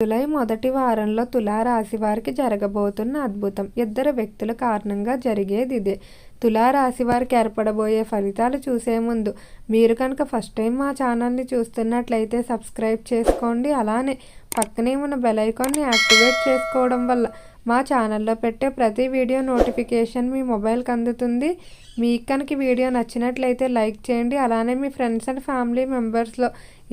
July మొదటి వారంలో తులారాశి వారికి జరగబోతున్న అద్భుతం. ఇద్దరు వ్యక్తుల కారణంగా జరిగేది ఇదే. తులారాశి వారికి ఏర్పడబోయే ఫలితాలు చూసే ముందు మీరు కనుక ఫస్ట్ టైం మా ఛానల్ని చూస్తున్నట్లయితే సబ్స్క్రైబ్ చేసుకోండి. అలానే పక్కనే ఉన్న బెల్ ఐకాన్ని యాక్టివేట్ చేసుకోవడం వల్ల మా ఛానల్లో పెట్టే ప్రతి వీడియో నోటిఫికేషన్ మీ మొబైల్కి అందుతుంది. మీకు కనుక వీడియో నచ్చినట్లయితే లైక్ చేయండి. అలానే మీ ఫ్రెండ్స్ అండ్ ఫ్యామిలీ మెంబర్స్లో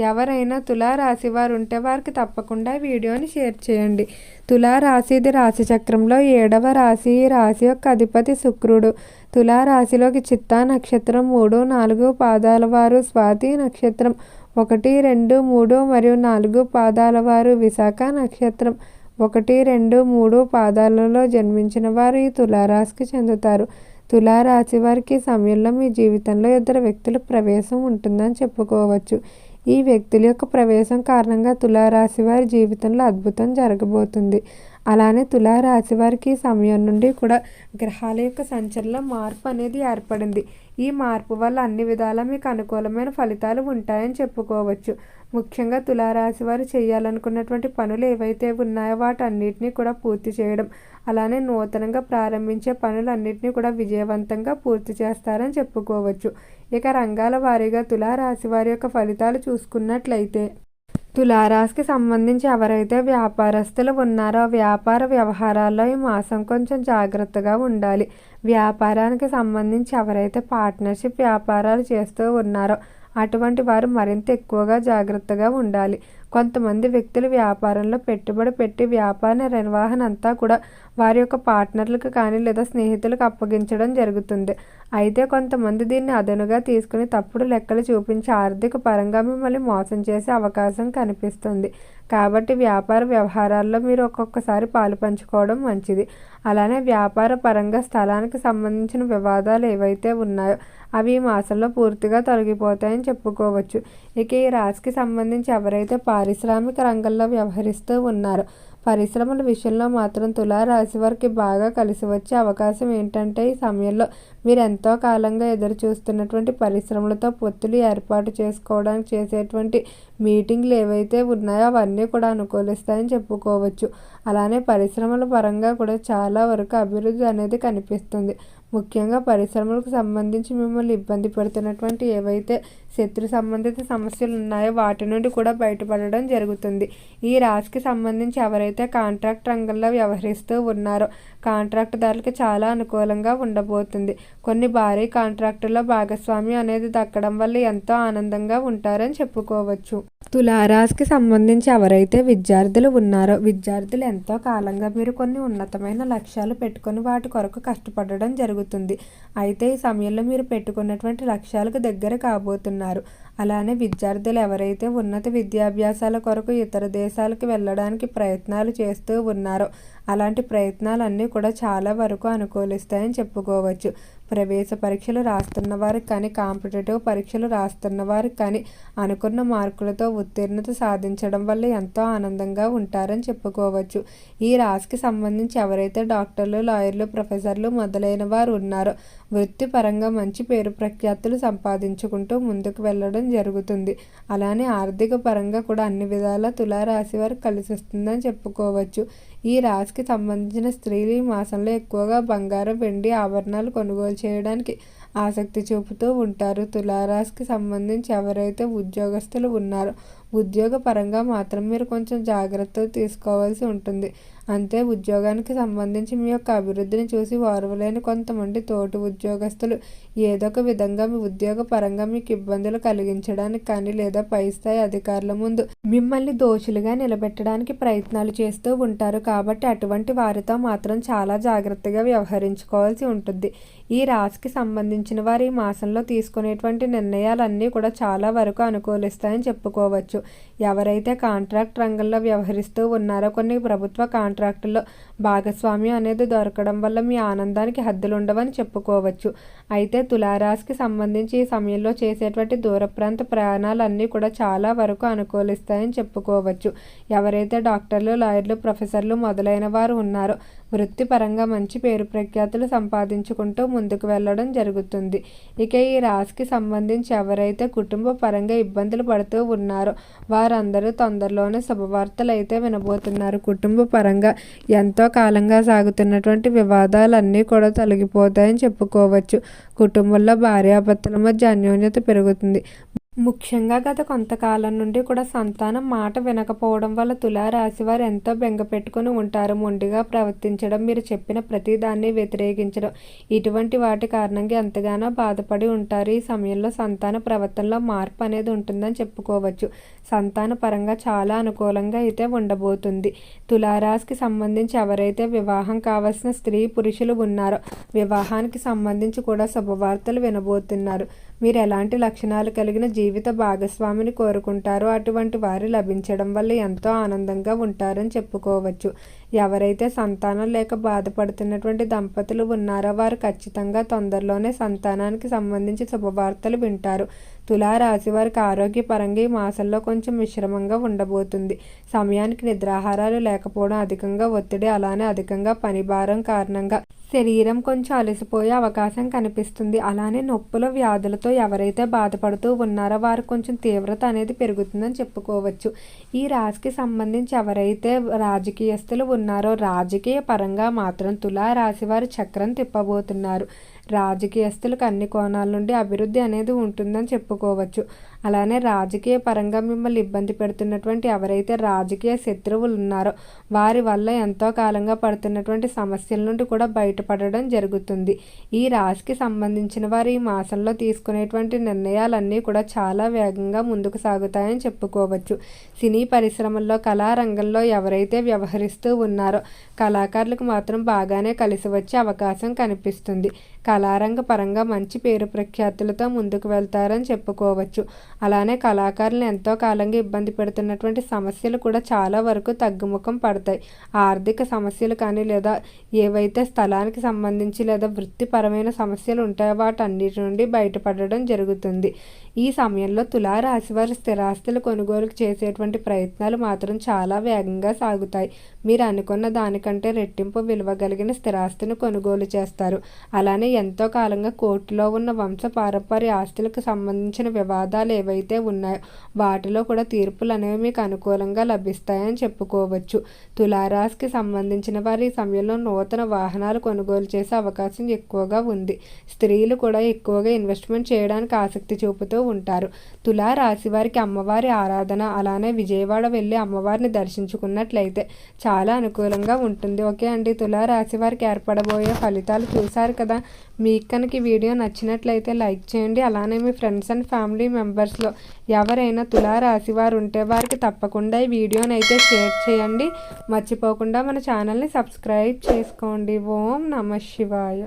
ఎవరైనా తులారాశి వారు ఉంటే వారికి తప్పకుండా వీడియోని షేర్ చేయండి. తులారాశిది రాశి చక్రంలో 7వ రాశి. ఈ రాశి యొక్క అధిపతి శుక్రుడు. తులారాశిలోకి చిత్తా నక్షత్రం 3, 4 పాదాల వారు, స్వాతి నక్షత్రం 1, 2, 3 మరియు 4 పాదాల వారు, విశాఖ నక్షత్రం 1, 2, 3 పాదాలలో జన్మించిన వారు ఈ తులారాశికి చెందుతారు. తులారాశి వారికి సమయంలో మీ జీవితంలో ఇద్దరు వ్యక్తుల ప్రవేశం ఉంటుందని చెప్పుకోవచ్చు. ఈ వ్యక్తుల యొక్క ప్రవేశం కారణంగా తులారాశి వారి జీవితంలో అద్భుతం జరగబోతుంది. అలానే తులారాశి వారికి ఈ సమయం నుండి కూడా గ్రహాల యొక్క సంచలనంలో మార్పు అనేది ఏర్పడింది. ఈ మార్పు వల్ల అన్ని విధాలా మీకు అనుకూలమైన ఫలితాలు ఉంటాయని చెప్పుకోవచ్చు. ముఖ్యంగా తులారాశి వారు చేయాలనుకున్నటువంటి పనులు ఏవైతే ఉన్నాయో వాటన్నిటినీ కూడా పూర్తి చేయడం, అలానే నూతనంగా ప్రారంభించే పనులన్నింటినీ కూడా విజయవంతంగా పూర్తి చేస్తారని చెప్పుకోవచ్చు. ఇక రంగాల వారీగా తులారాశి వారి యొక్క ఫలితాలు చూసుకున్నట్లయితే, తులారాశికి సంబంధించి ఎవరైతే వ్యాపారస్తులు ఉన్నారో వ్యాపార వ్యవహారాల్లో ఈ మాసం కొంచెం జాగ్రత్తగా ఉండాలి. వ్యాపారానికి సంబంధించి ఎవరైతే పార్ట్నర్షిప్ వ్యాపారాలు చేస్తూ ఉన్నారో అటువంటి వారు మరింత ఎక్కువగా జాగ్రత్తగా ఉండాలి. కొంతమంది వ్యక్తులు వ్యాపారంలో పెట్టుబడి పెట్టి వ్యాపార నిర్వహణ అంతా కూడా వారి యొక్క పార్ట్నర్లకు కానీ లేదా స్నేహితులకు అప్పగించడం జరుగుతుంది. అయితే కొంతమంది దీన్ని అదనుగా తీసుకుని తప్పుడు లెక్కలు చూపించి ఆర్థిక పరంగా మిమ్మల్ని మోసం చేసే అవకాశం కనిపిస్తుంది. కాబట్టి వ్యాపార వ్యవహారాల్లో మీరు ఒక్కొక్కసారి పాలు పంచుకోవడం మంచిది. అలానే వ్యాపార పరంగా స్థలానికి సంబంధించిన వివాదాలు ఏవైతే ఉన్నాయో అవి ఈ మాసంలో పూర్తిగా తొలగిపోతాయని చెప్పుకోవచ్చు. ఇక ఈ రాశికి సంబంధించి ఎవరైతే పారిశ్రామిక రంగంలో వ్యవహరిస్తూ ఉన్నారో పరిశ్రమల విషయంలో మాత్రం తులారాశి వారికి బాగా కలిసి వచ్చే అవకాశం ఏంటంటే, ఈ సమయంలో మీరు ఎంతో కాలంగా ఎదురు చూస్తున్నటువంటి పరిశ్రమలతో పొత్తులు ఏర్పాటు చేసుకోవడానికి చేసేటువంటి మీటింగ్లు ఏవైతే ఉన్నాయో అవన్నీ కూడా అనుకూలిస్తాయని చెప్పుకోవచ్చు. అలానే పరిశ్రమల పరంగా కూడా చాలా వరకు అభివృద్ధి అనేది కనిపిస్తుంది. ముఖ్యంగా పరిశ్రమలకు సంబంధించి మిమ్మల్ని ఇబ్బంది పెడుతున్నటువంటి ఏవైతే శత్రు సంబంధిత సమస్యలు ఉన్నాయో వాటి నుండి కూడా బయటపడడం జరుగుతుంది. ఈ రాశికి సంబంధించి ఎవరైతే కాంట్రాక్ట్ రంగంలో వ్యవహరిస్తూ ఉన్నారో కాంట్రాక్టుదారులకు చాలా అనుకూలంగా ఉండబోతుంది. కొన్ని భారీ కాంట్రాక్టుల్లో భాగస్వామ్యం అనేది దక్కడం వల్ల ఎంతో ఆనందంగా ఉంటారని చెప్పుకోవచ్చు. తులారాశికి సంబంధించి ఎవరైతే విద్యార్థులు ఉన్నారో విద్యార్థులు ఎంతో కాలంగా మీరు కొన్ని ఉన్నతమైన లక్ష్యాలు పెట్టుకొని వాటి కొరకు కష్టపడడం జరుగుతుంది. అయితే ఈ సమయంలో మీరు పెట్టుకున్నటువంటి లక్ష్యాలకు దగ్గర కాబోతున్నారు. అలానే విద్యార్థులు ఎవరైతే ఉన్నత విద్యాభ్యాసాల కొరకు ఇతర దేశాలకు వెళ్ళడానికి ప్రయత్నాలు చేస్తూ ఉన్నారో అలాంటి ప్రయత్నాలన్నీ కూడా చాలా వరకు అనుకూలిస్తాయని చెప్పుకోవచ్చు. ప్రవేశ పరీక్షలు రాస్తున్న వారికి కానీ కాంపిటేటివ్ పరీక్షలు రాస్తున్న వారికి కానీ అనుకున్న మార్కులతో ఉత్తీర్ణత సాధించడం వల్ల ఎంతో ఆనందంగా ఉంటారని చెప్పుకోవచ్చు. ఈ రాశికి సంబంధించి ఎవరైతే డాక్టర్లు, లాయర్లు, ప్రొఫెసర్లు మొదలైన వారు ఉన్నారో వృత్తిపరంగా మంచి పేరు ప్రఖ్యాతులు సంపాదించుకుంటూ ముందుకు వెళ్ళడం జరుగుతుంది. అలానే ఆర్థిక పరంగా కూడా అన్ని విధాలా తులారాశి వారికి కలిసి వస్తుందని చెప్పుకోవచ్చు. ఈ రాశికి సంబంధించిన స్త్రీలు ఈ మాసంలో ఎక్కువగా బంగారం, వెండి ఆభరణాలు కొనుగోలు చేయడానికి ఆసక్తి చూపుతూ ఉంటారు. తులారాశికి సంబంధించి ఎవరైతే ఉద్యోగస్తులు ఉన్నారో ఉద్యోగ పరంగా మాత్రం మీరు కొంచెం జాగ్రత్తలు తీసుకోవాల్సి ఉంటుంది. అంతే ఉద్యోగానికి సంబంధించి మీ యొక్క అభివృద్ధిని చూసి ఓర్వలేని కొంతమంది తోటి ఉద్యోగస్తులు ఏదో ఒక విధంగా మీ ఉద్యోగ పరంగా మీకు ఇబ్బందులు కలిగించడానికి కానీ లేదా పై స్థాయి అధికారుల ముందు మిమ్మల్ని దోషులుగా నిలబెట్టడానికి ప్రయత్నాలు చేస్తూ ఉంటారు. కాబట్టి అటువంటి వారితో మాత్రం చాలా జాగ్రత్తగా వ్యవహరించుకోవాల్సి ఉంటుంది. ఈ రాశికి సంబంధించిన వారు ఈ మాసంలో తీసుకునేటువంటి నిర్ణయాలన్నీ కూడా చాలా వరకు అనుకూలిస్తాయని చెప్పుకోవచ్చు. ఎవరైతే కాంట్రాక్ట్ రంగంలో వ్యవహరిస్తూ ఉన్నారో కొన్ని ప్రభుత్వ కాంట్రాక్టుల్లో భాగస్వామ్యం అనేది దొరకడం వల్ల మీ ఆనందానికి హద్దులు ఉండవని చెప్పుకోవచ్చు. అయితే తులారాశికి సంబంధించి ఈ సమయంలో చేసేటువంటి దూర ప్రాంత ప్రయాణాలన్నీ కూడా చాలా వరకు అనుకూలిస్తాయని చెప్పుకోవచ్చు. ఎవరైతే డాక్టర్లు, లాయర్లు, ప్రొఫెసర్లు మొదలైన వారు ఉన్నారో వృత్తిపరంగా మంచి పేరు ప్రఖ్యాతులు సంపాదించుకుంటూ ముందుకు వెళ్ళడం జరుగుతుంది. ఇక ఈ రాశికి సంబంధించి ఎవరైతే కుటుంబ పరంగా ఇబ్బందులు పడుతూ ఉన్నారో వారందరూ తొందరలోనే శుభవార్తలు అయితే వినబోతున్నారు. కుటుంబ పరంగా ఎంతో కాలంగా సాగుతున్నటువంటి వివాదాలన్నీ కూడా తొలగిపోతాయని చెప్పుకోవచ్చు. కుటుంబంలో భార్యాభర్తల మధ్య అన్యోన్యత పెరుగుతుంది. ముఖ్యంగా గత కొంతకాలం నుండి కూడా సంతానం మాట వినకపోవడం వల్ల తులారాశి వారు ఎంతో బెంగ పెట్టుకుని ఉంటారు. మొండిగా ప్రవర్తించడం, మీరు చెప్పిన ప్రతిదాన్ని వ్యతిరేకించడం, ఇటువంటి వాటి కారణంగా ఎంతగానో బాధపడి ఉంటారు. ఈ సమయంలో సంతాన ప్రవర్తనలో మార్పు అనేది ఉంటుందని చెప్పుకోవచ్చు. సంతాన పరంగా చాలా అనుకూలంగా అయితే ఉండబోతుంది. తులారాశికి సంబంధించి ఎవరైతే వివాహం కావాల్సిన స్త్రీ పురుషులు ఉన్నారో వివాహానికి సంబంధించి కూడా శుభవార్తలు వినబోతున్నారు. మీరు ఎలాంటి లక్షణాలు కలిగిన జీవిత భాగస్వామిని కోరుకుంటారో అటువంటి వారు లభించడం వల్ల ఎంతో ఆనందంగా ఉంటారని చెప్పుకోవచ్చు. ఎవరైతే సంతానం లేక బాధపడుతున్నటువంటి దంపతులు ఉన్నారో వారు ఖచ్చితంగా తొందరలోనే సంతానానికి సంబంధించి శుభవార్తలు వింటారు. తులారాశి వారికి ఆరోగ్యపరంగా ఈ మాసంలో కొంచెం మిశ్రమంగా ఉండబోతుంది. సమయానికి నిద్రాహారాలు లేకపోవడం, అధికంగా ఒత్తిడి, అలానే అధికంగా పనిభారం కారణంగా శరీరం కొంచెం అలసిపోయే అవకాశం కనిపిస్తుంది. అలానే నొప్పుల వ్యాధులతో ఎవరైతే బాధపడుతూ ఉన్నారో వారు కొంచెం తీవ్రత అనేది పెరుగుతుందని చెప్పుకోవచ్చు. ఈ రాశికి సంబంధించి ఎవరైతే రాజకీయస్తులు ఉన్నారో రాజకీయ పరంగా మాత్రం తులారాశి వారు చక్రం తిప్పబోతున్నారు. రాజకీయస్తులకు అన్ని కోణాల నుండి అభివృద్ధి అనేది ఉంటుందని చెప్పుకోవచ్చు. అలానే రాజకీయ పరంగా మిమ్మల్ని ఇబ్బంది పెడుతున్నటువంటి ఎవరైతే రాజకీయ శత్రువులు ఉన్నారో వారి వల్ల ఎంతో కాలంగా పడుతున్నటువంటి సమస్యల నుండి కూడా బయటపడడం జరుగుతుంది. ఈ రాశికి సంబంధించిన వారు ఈ మాసంలో తీసుకునేటువంటి నిర్ణయాలన్నీ కూడా చాలా వేగంగా ముందుకు సాగుతాయని చెప్పుకోవచ్చు. సినీ పరిశ్రమల్లో, కళారంగంలో ఎవరైతే వ్యవహరిస్తూ ఉన్నారో కళాకారులకు మాత్రం బాగానే కలిసి వచ్చే అవకాశం కనిపిస్తుంది. కళారంగ పరంగా మంచి పేరు ప్రఖ్యాతులతో ముందుకు వెళ్తారని చెప్పుకోవచ్చు. అలానే కళాకారులను ఎంతో కాలంగా ఇబ్బంది పెడుతున్నటువంటి సమస్యలు కూడా చాలా వరకు తగ్గుముఖం పడతాయి. ఆర్థిక సమస్యలు కానీ లేదా ఏవైతే స్థలానికి సంబంధించి లేదా వృత్తిపరమైన సమస్యలు ఉంటాయో వాటన్నిటి నుండి బయటపడడం జరుగుతుంది. ఈ సమయంలో తులారాశి వారు స్థిరాస్తులు కొనుగోలు చేసేటువంటి ప్రయత్నాలు మాత్రం చాలా వేగంగా సాగుతాయి. మీరు అనుకున్న దానికంటే రెట్టింపు విలువ కలిగిన స్థిరాస్తిని కొనుగోలు చేస్తారు. అలానే ఎంతో కాలంగా కోర్టులో ఉన్న వంశ పారంపర్య ఆస్తులకు సంబంధించిన వివాదాలు ఏవైతే ఉన్నాయో వాటిలో కూడా తీర్పులు అనేవి మీకు అనుకూలంగా లభిస్తాయని చెప్పుకోవచ్చు. తులారాశికి సంబంధించిన వారు ఈ సమయంలో నూతన వాహనాలు కొనుగోలు చేసే అవకాశం ఎక్కువగా ఉంది. స్త్రీలు కూడా ఎక్కువగా ఇన్వెస్ట్మెంట్ చేయడానికి ఆసక్తి చూపుతూ ఉంటారు. తులారాశి వారికి అమ్మవారి ఆరాధన, అలానే విజయవాడ వెళ్ళి అమ్మవారిని దర్శించుకున్నట్లయితే చాలా అనుకూలంగా ఉంటుంది. ఓకే అండి, తులారాశి వారికి ఏర్పడబోయే ఫలితాలు చూశారు కదా. మీకు కనుక ఈ వీడియో నచ్చినట్లయితే లైక్ చేయండి. అలానే మీ ఫ్రెండ్స్ అండ్ ఫ్యామిలీ మెంబర్స్లో ఎవరైనా తులారాశి వారు ఉంటే వారికి తప్పకుండా ఈ వీడియోని అయితే షేర్ చేయండి. మర్చిపోకుండా మన ఛానల్ని సబ్స్క్రైబ్ చేసుకోండి. ఓం నమః శివాయ.